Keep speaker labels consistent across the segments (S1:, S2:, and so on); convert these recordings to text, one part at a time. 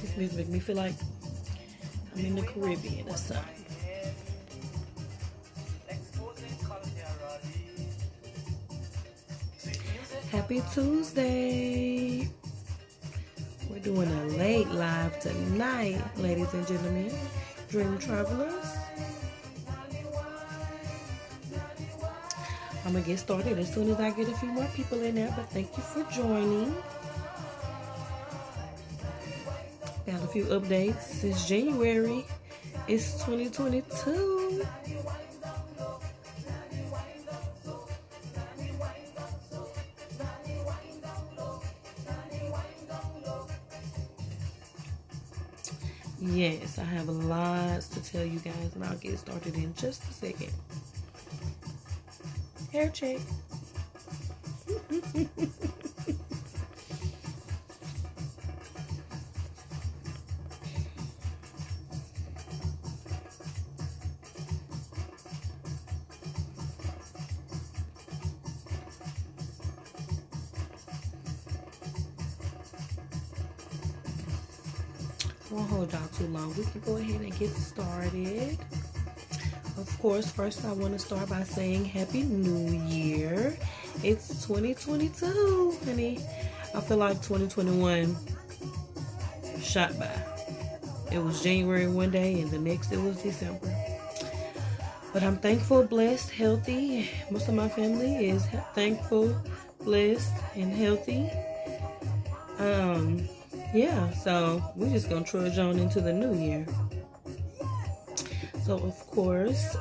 S1: This music make me feel like I'm in the Caribbean or something. Happy Tuesday. We're doing a late live tonight, ladies and gentlemen, dream travelers. I'm going to get started as soon as I get a few more people in there, but thank you for joining. Got a few updates since January. It's 2022. Yes, I have lots to tell you guys, and I'll get started in just a second. Hair check. Won't hold y'all too long. We can go ahead and get started. Of course, first I want to start by saying Happy New Year. It's 2022, honey. I feel like 2021 shot by. It was January one day and the next it was December. But I'm thankful, blessed, healthy. Most of my family is thankful, blessed, and healthy. Yeah, so we're just gonna trudge on into the new year. So of course,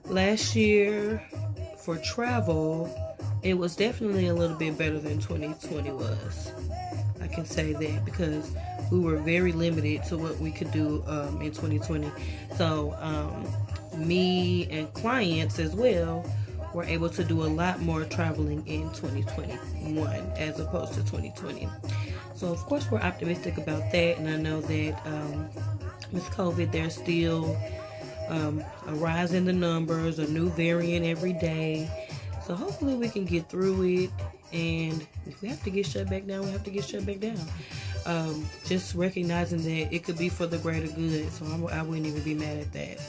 S1: last year for travel, it was definitely a little bit better than 2020 was. I can say that because we were very limited to what we could do in 2020. So me and clients as well were able to do a lot more traveling in 2021 as opposed to 2020. So of course we're optimistic about that, and I know that with COVID there's still a rise in the numbers, a new variant every day. So hopefully we can get through it, and if we have to get shut back down, we have to get shut back down. Just recognizing that it could be for the greater good, so I wouldn't even be mad at that.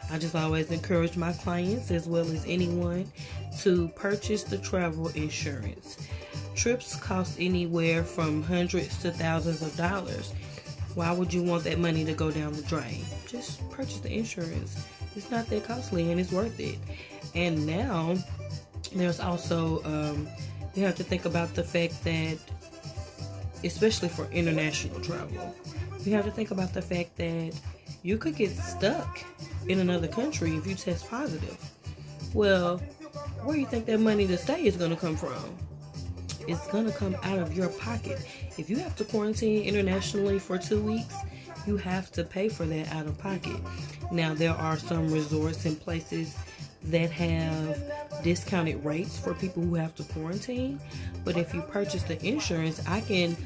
S1: I just always encourage my clients as well as anyone to purchase the travel insurance. Trips cost anywhere from hundreds to thousands of dollars. Why would you want that money to go down the drain? Just purchase the insurance. It's not that costly and it's worth it. And now there's also, you have to think about the fact that, especially for international travel, you have to think about the fact that you could get stuck in another country if you test positive. Well, where do you think that money to stay is going to come from? It's going to come out of your pocket. If you have to quarantine internationally for 2 weeks, you have to pay for that out of pocket. Now, there are some resorts and places that have discounted rates for people who have to quarantine. But if you purchase the insurance, I can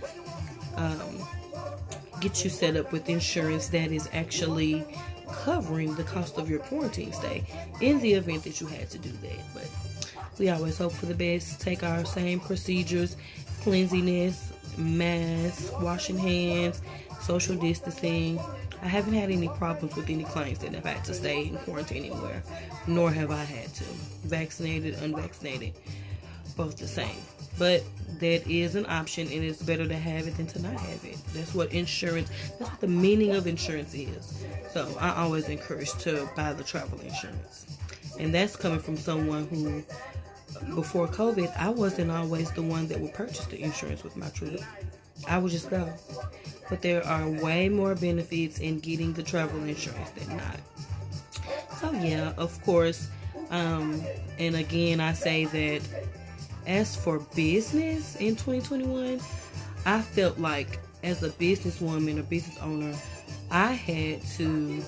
S1: get you set up with insurance that is actually covering the cost of your quarantine stay in the event that you had to do that. But we always hope for the best. Take our same procedures: cleanliness, masks, washing hands, social distancing. I haven't had any problems with any clients that have had to stay in quarantine anywhere, nor have I had to. Vaccinated, unvaccinated, both the same. But that is an option, and it's better to have it than to not have it. That's what the meaning of insurance is. So I always encourage to buy the travel insurance. And that's coming from someone who, before COVID, I wasn't always the one that would purchase the insurance with my trip. I would just go. But there are way more benefits in getting the travel insurance than not. So yeah, of course, and again, I say that as for business in 2021, I felt like as a businesswoman or business owner, I had to,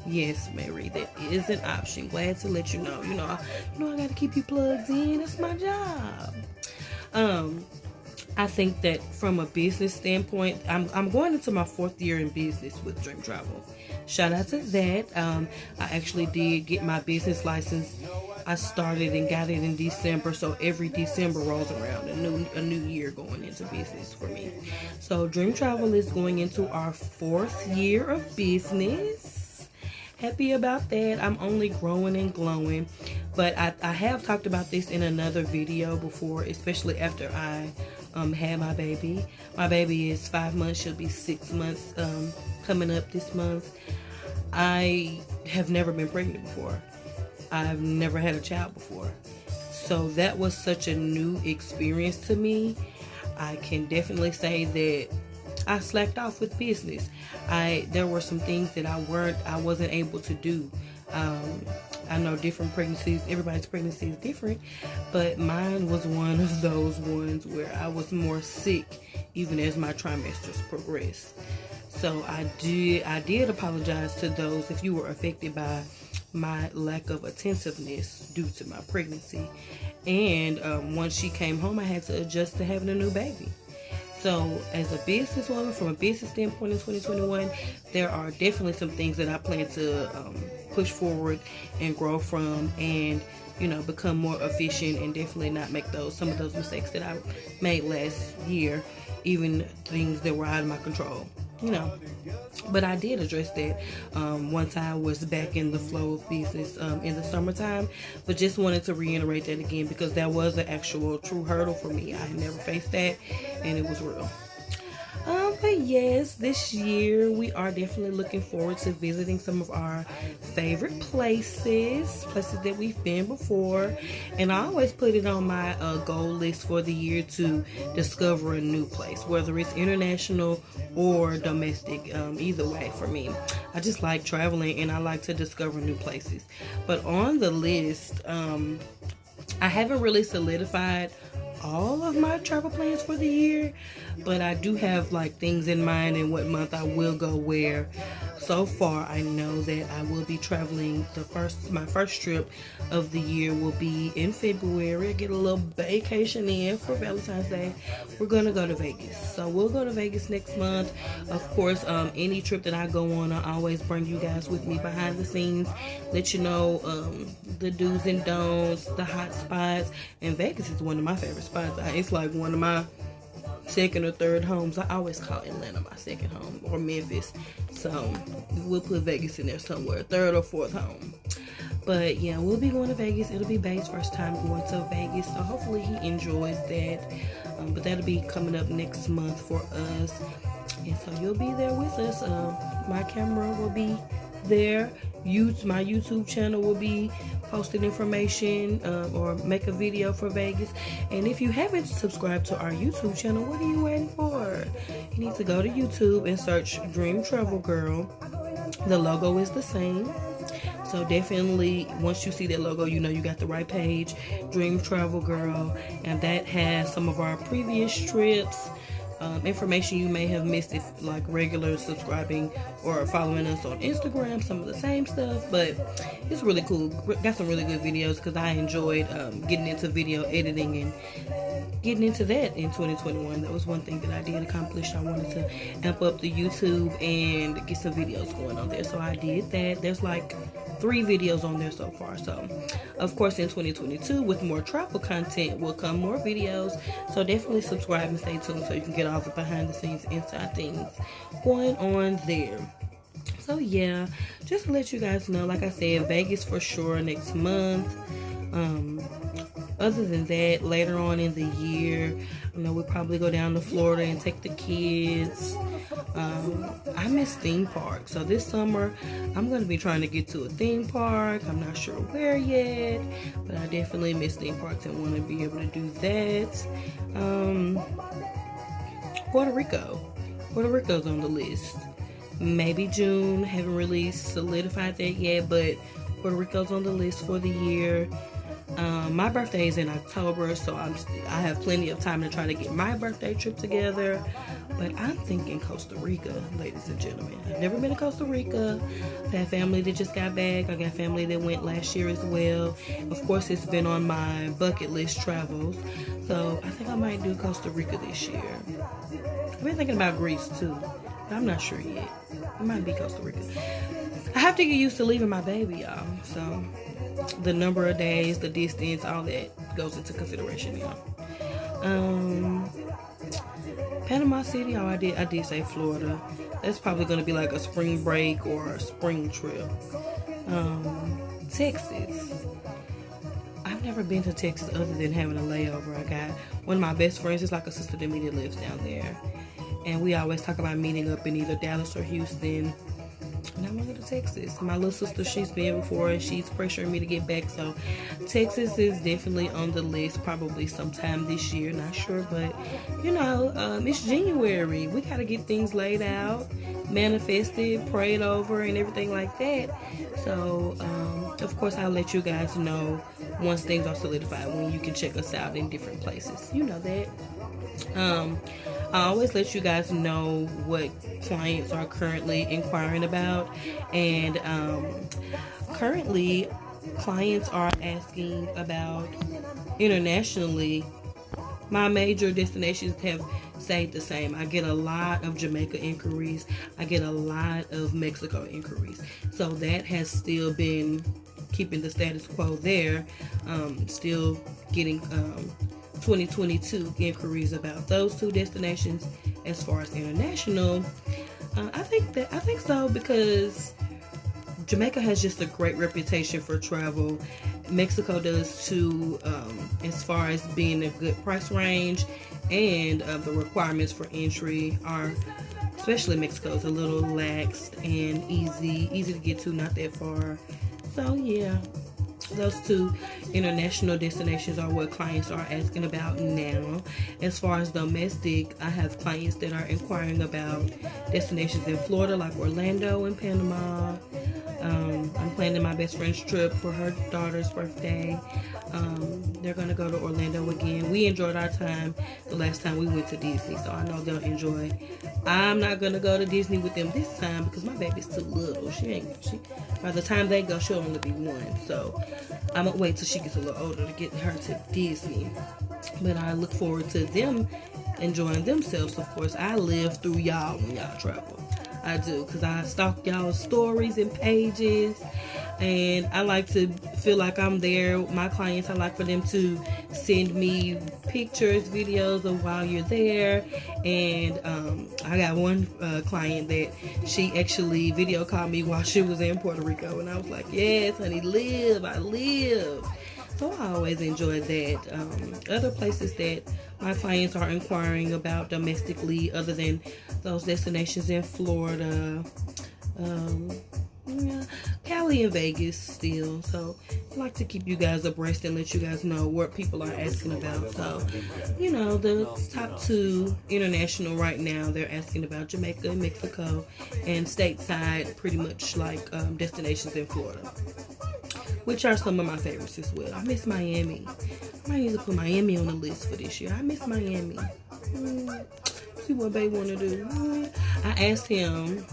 S1: yes, Mary, that is an option. Glad to let you know. I got to keep you plugged in. That's my job. I think that from a business standpoint, I'm going into my 4th year in business with Dream Travel. Shout out to that. I actually did get my business license. I started and got it in December, so every December rolls around a new year going into business for me. So Dream Travel is going into our 4th year of business. Happy about that. I'm only growing and glowing, but I have talked about this in another video before, especially after I had my baby. My baby is 5 months. She'll be 6 months coming up this month. I have never been pregnant before. I've never had a child before. So that was such a new experience to me. I can definitely say that I slacked off with business. There were some things that I wasn't able to do. I know different pregnancies, everybody's pregnancy is different, but mine was one of those ones where I was more sick even as my trimesters progressed. So I did apologize to those if you were affected by my lack of attentiveness due to my pregnancy. And once she came home, I had to adjust to having a new baby. So as a businesswoman, from a business standpoint in 2021, there are definitely some things that I plan to push forward and grow from, and become more efficient, and definitely not make some of those mistakes that I made last year, even things that were out of my control. But I did address that once I was back in the flow of business in the summertime. But just wanted to reiterate that again, because that was an actual true hurdle for me. I had never faced that, and it was real. But yes, this year we are definitely looking forward to visiting some of our favorite places that we've been before. And I always put it on my goal list for the year to discover a new place, whether it's international or domestic. Either way, for me, I just like traveling and I like to discover new places. But on the list, I haven't really solidified all of my travel plans for the year, but I do have things in mind and what month I will go where. So far, I know that I will be traveling. My first trip of the year will be in February. I get a little vacation in for Valentine's Day. We're gonna go to Vegas, so we'll go to Vegas next month. Of course, any trip that I go on, I always bring you guys with me behind the scenes, let you know the do's and don'ts, the hot spots. And Vegas is one of my favorite spots. It's like one of my second or third homes. I always call Atlanta my second home, or Memphis, so we'll put Vegas in there somewhere, third or fourth home. But yeah, we'll be going to Vegas. It'll be Bae's first time going to Vegas, so hopefully he enjoys that. But that'll be coming up next month for us, and so you'll be there with us. My camera will be there. My YouTube channel will be posting information or make a video for Vegas. And if you haven't subscribed to our YouTube channel, what are you waiting for? You need to go to YouTube and search Dream Travel Girl. The logo is the same, so definitely once you see that logo, you know you got the right page, Dream Travel Girl. And that has some of our previous trips, information you may have missed if regular subscribing or following us on Instagram, some of the same stuff. But it's really cool. Got some really good videos, because I enjoyed getting into video editing and getting into that in 2021. That was one thing that I did accomplish. I wanted to amp up the YouTube and get some videos going on there, so I did that. There's 3 videos on there so far. So of course in 2022, with more travel content, will come more videos, so definitely subscribe and stay tuned so you can get all the behind the scenes inside things going on there. So yeah, just to let you guys know, like I said, Vegas for sure next month. Other than that, later on in the year, we'll probably go down to Florida and take the kids. I miss theme parks, so this summer I'm going to be trying to get to a theme park. I'm not sure where yet, but I definitely miss theme parks and want to be able to do that. Puerto Rico's on the list. Maybe June. Haven't really solidified that yet, but Puerto Rico's on the list for the year. My birthday is in October, so I have plenty of time to try to get my birthday trip together. But I'm thinking Costa Rica, ladies and gentlemen. I've never been to Costa Rica. I have family that just got back. I got family that went last year as well. Of course, it's been on my bucket list travels. So I think I might do Costa Rica this year. I've been thinking about Greece too. But I'm not sure yet. It might be Costa Rica. I have to get used to leaving my baby, y'all. So the number of days, the distance, all that goes into consideration, y'all. Panama City, I did say Florida. That's probably going to be like a spring break or a spring trip. Texas. I've never been to Texas other than having a layover. I got one of my best friends, is like a sister to me that lives down there. And we always talk about meeting up in either Dallas or Houston. And I want to go to Texas. My little sister, she's been before and she's pressuring me to get back. So Texas is definitely on the list, probably sometime this year. Not sure, but you know, it's January. We got to get things laid out, manifested, prayed over, and everything like that. So, of course, I'll let you guys know once things are solidified, when you can check us out in different places. You know that. I always let you guys know what clients are currently inquiring about, and currently clients are asking about internationally. My major destinations have stayed the same. I get a lot of Jamaica inquiries. I get a lot of Mexico inquiries. So that has still been keeping the status quo there. Still getting 2022 inquiries about those two destinations. As far as international, I think so, because Jamaica has just a great reputation for travel. Mexico does too, as far as being a good price range, and the requirements for entry are, especially Mexico, is a little lax and easy to get to, not that far. So yeah, those two international destinations are what clients are asking about now. As far as domestic, I have clients that are inquiring about destinations in Florida, like Orlando and Panama. I'm planning my best friend's trip for her daughter's birthday. They're going to go to Orlando again. We enjoyed our time the last time we went to Disney, so I know they'll enjoy. I'm not going to go to Disney with them this time because my baby's too little. By the time they go, she'll only be 1. So I'm going to wait till she gets a little older to get her to Disney. But I look forward to them enjoying themselves. Of course, I live through y'all when y'all travel. I do, because I stalk y'all's stories and pages, and I like to feel like I'm there. My clients, I like for them to send me pictures, videos of while you're there. And I got one client that she actually video called me while she was in Puerto Rico, and I was like, yes honey, I live. So I always enjoy that. Other places that my clients are inquiring about domestically, other than those destinations in Florida, Cali and Vegas still. So I like to keep you guys abreast and let you guys know what people are asking about. So, you know, the top 2 international right now, they're asking about Jamaica and Mexico, and stateside, pretty much like destinations in Florida, which are some of my favorites as well. I miss Miami. I might need to put Miami on the list for this year. I miss Miami. See what babe want to do. I asked him.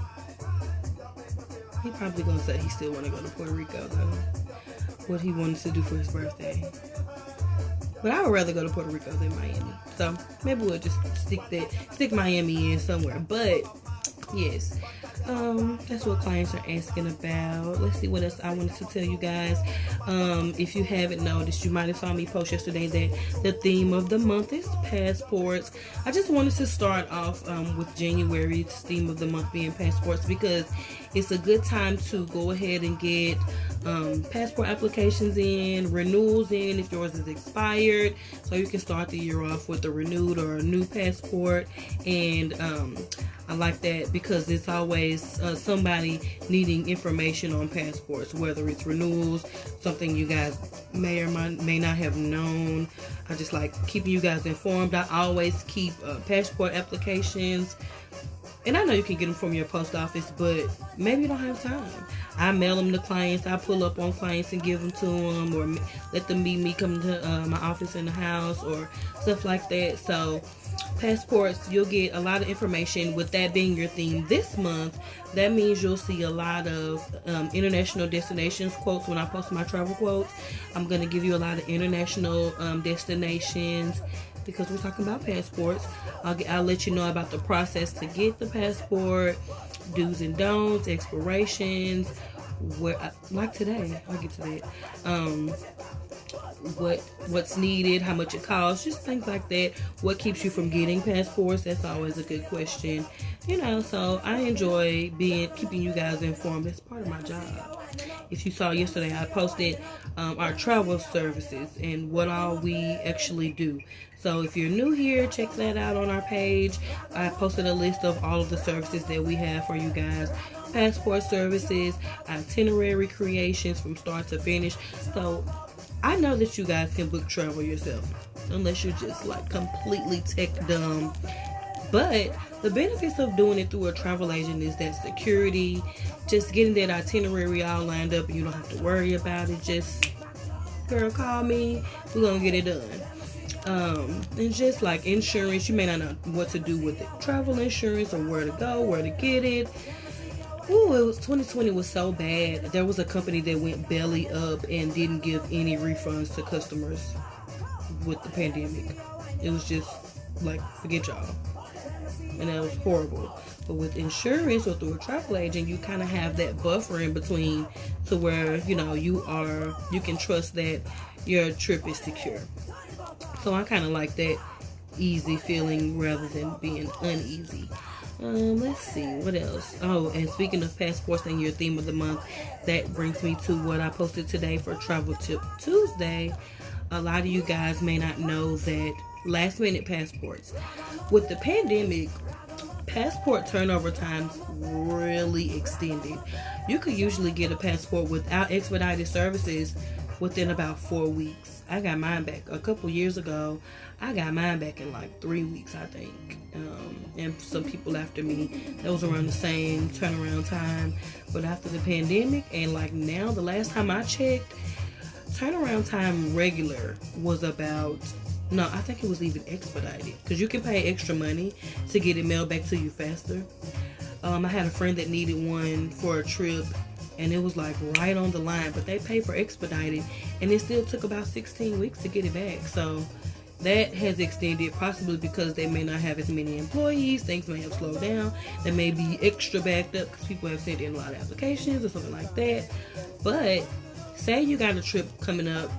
S1: He probably gonna say he still want to go to Puerto Rico though. What he wanted to do for his birthday. But I would rather go to Puerto Rico than Miami. So maybe we'll just stick Miami in somewhere. But yes. That's what clients are asking about. Let's see what else I wanted to tell you guys. If you haven't noticed, you might have saw me post yesterday that the theme of the month is passports. I just wanted to start off with January's theme of the month being passports, because it's a good time to go ahead and get passport applications in, renewals in if yours is expired, so you can start the year off with a renewed or a new passport. And I like that because it's always somebody needing information on passports, whether it's renewals, something you guys may or may not have known. I just like keeping you guys informed. I always keep passport applications, and I know you can get them from your post office, but maybe you don't have time. I mail them to clients. I pull up on clients and give them to them, or let them meet me, come to my office in the house, or stuff like that. So passports, you'll get a lot of information. With that being your theme this month, that means you'll see a lot of international destinations quotes. When I post my travel quotes, I'm going to give you a lot of international destinations, because we're talking about passports. I'll let you know about the process to get the passport, do's and don'ts, expirations, like today, I'll get to that. What's needed, how much it costs, just things like that. What keeps you from getting passports? That's always a good question, so I enjoy keeping you guys informed. That's part of my job. If you saw yesterday, I posted our travel services and what all we actually do. So if you're new here, check that out on our page. I posted a list of all of the services that we have for you guys. Passport services, itinerary creations from start to finish. So I know that you guys can book travel yourself, unless you're just like completely tech dumb. But the benefits of doing it through a travel agent is that security, just getting that itinerary all lined up, and you don't have to worry about it. Just, girl, call me, we're gonna get it done. And just like insurance, you may not know what to do with it. Travel insurance, or where to go, where to get it. Ooh, 2020 was so bad. There was a company that went belly up and didn't give any refunds to customers with the pandemic. It was just like, forget y'all. And that was horrible. But with insurance or through a travel agent, you kind of have that buffer in between, to where, you can trust that your trip is secure. So I kind of like that easy feeling rather than being uneasy. Let's see, what else? Oh, and speaking of passports and your theme of the month, that brings me to what I posted today for Travel Tip Tuesday. A lot of you guys may not know that last minute passports. With the pandemic, passport turnover times really extended. You could usually get a passport without expedited services within about 4 weeks. I got mine back a couple years ago. I got mine back in like 3 weeks, I think. And some people after me, that was around the same turnaround time. But after the pandemic, and like now, the last time I checked, turnaround time regular was about, no, I think it was even expedited, because you can pay extra money to get it mailed back to you faster. I had a friend that needed one for a trip, and it was like right on the line, but they paid for expedited, and it still took about 16 weeks to get it back. So that has extended, possibly because they may not have as many employees. Things may have slowed down. They may be extra backed up because people have sent in a lot of applications or something like that. But say you got a trip coming up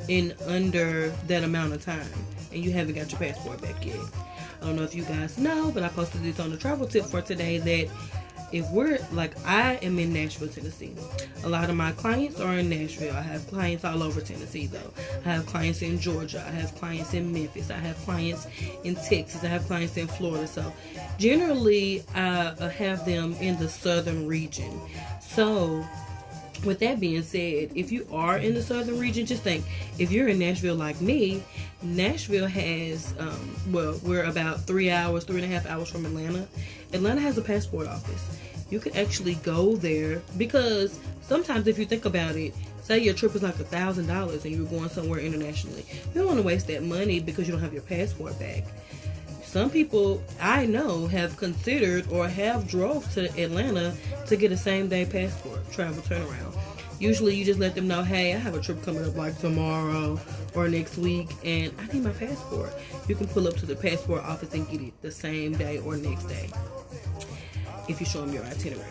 S1: in under that amount of time and you haven't got your passport back yet. I don't know if you guys know, but I posted this on the travel tip for today, that if we're like, I am in Nashville, Tennessee. A lot of my clients are in Nashville. I have clients all over Tennessee though. I have clients in Georgia. I have clients in Memphis. I have clients in Texas. I have clients in Florida. So generally I have them in the southern region. So with that being said, if you are in the southern region, just think, if you're in Nashville like me, Nashville has, we're about 3.5 hours from Atlanta. Atlanta has a passport office. You could actually go there, because sometimes if you think about it, say your trip is like $1,000 and you're going somewhere internationally. You don't want to waste that money because you don't have your passport back. Some people I know have considered or have drove to Atlanta to get a same-day passport travel turnaround. Usually you just let them know, hey, I have a trip coming up like tomorrow or next week and I need my passport. You can pull up to the passport office and get it the same day or next day if you show them your itinerary.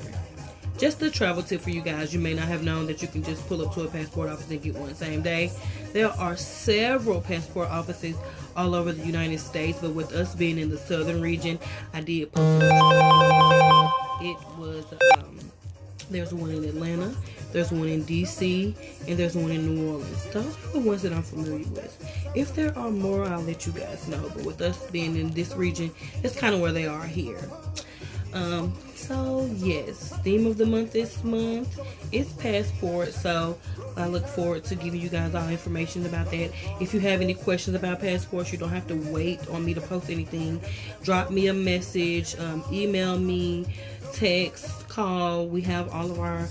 S1: Just a travel tip for you guys. You may not have known that you can just pull up to a passport office and get one same day. There are several passport offices all over the United States, but with us being in the southern region, I did post it was there's one in Atlanta, there's one in DC, and there's one in New Orleans. Those are the ones that I'm familiar with. If there are more, I'll let you guys know, but with us being in this region, that's kind of where they are here. So yes, theme of the month this month is passport. So I look forward to giving you guys all information about that. If you have any questions about passports, you don't have to wait on me to post anything. Drop me a message, email me, text, call. We have all of our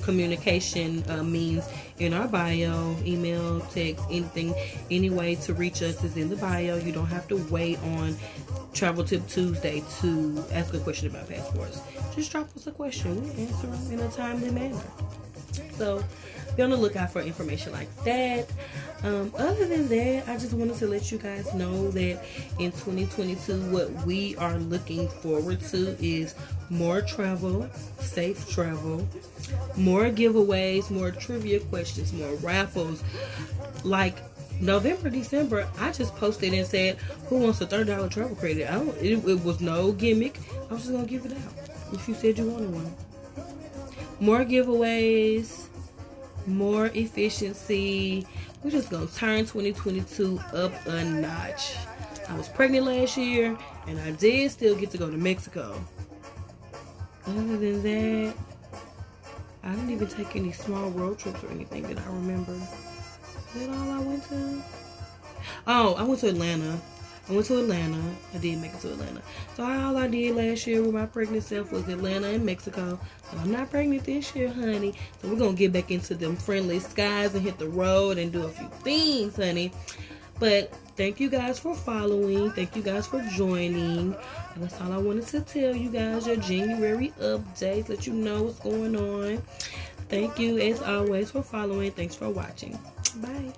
S1: communication means in our bio. Email, text, anything, any way to reach us is in the bio. You don't have to wait on Travel Tip Tuesday to ask a question about passports. Just drop us a question. We'll answer them in a timely manner. So be on the lookout for information like that. Other than that, I just wanted to let you guys know that in 2022, what we are looking forward to is more travel, safe travel, more giveaways, more trivia questions, more raffles. Like November, December, I just posted and said, who wants a $30 travel credit? It was no gimmick. I was just going to give it out if you said you wanted one. More giveaways, more efficiency. We're just going to turn 2022 up a notch. I was pregnant last year, and I did still get to go to Mexico. Other than that, I didn't even take any small road trips or anything that I remember. Is that all I went to? Oh, I went to Atlanta. I did make it to Atlanta. So all I did last year with my pregnant self was Atlanta and Mexico. But I'm not pregnant this year, honey. So we're going to get back into them friendly skies and hit the road and do a few things, honey. But thank you guys for following. Thank you guys for joining. And that's all I wanted to tell you guys. Your January updates. Let you know what's going on. Thank you, as always, for following. Thanks for watching. Bye.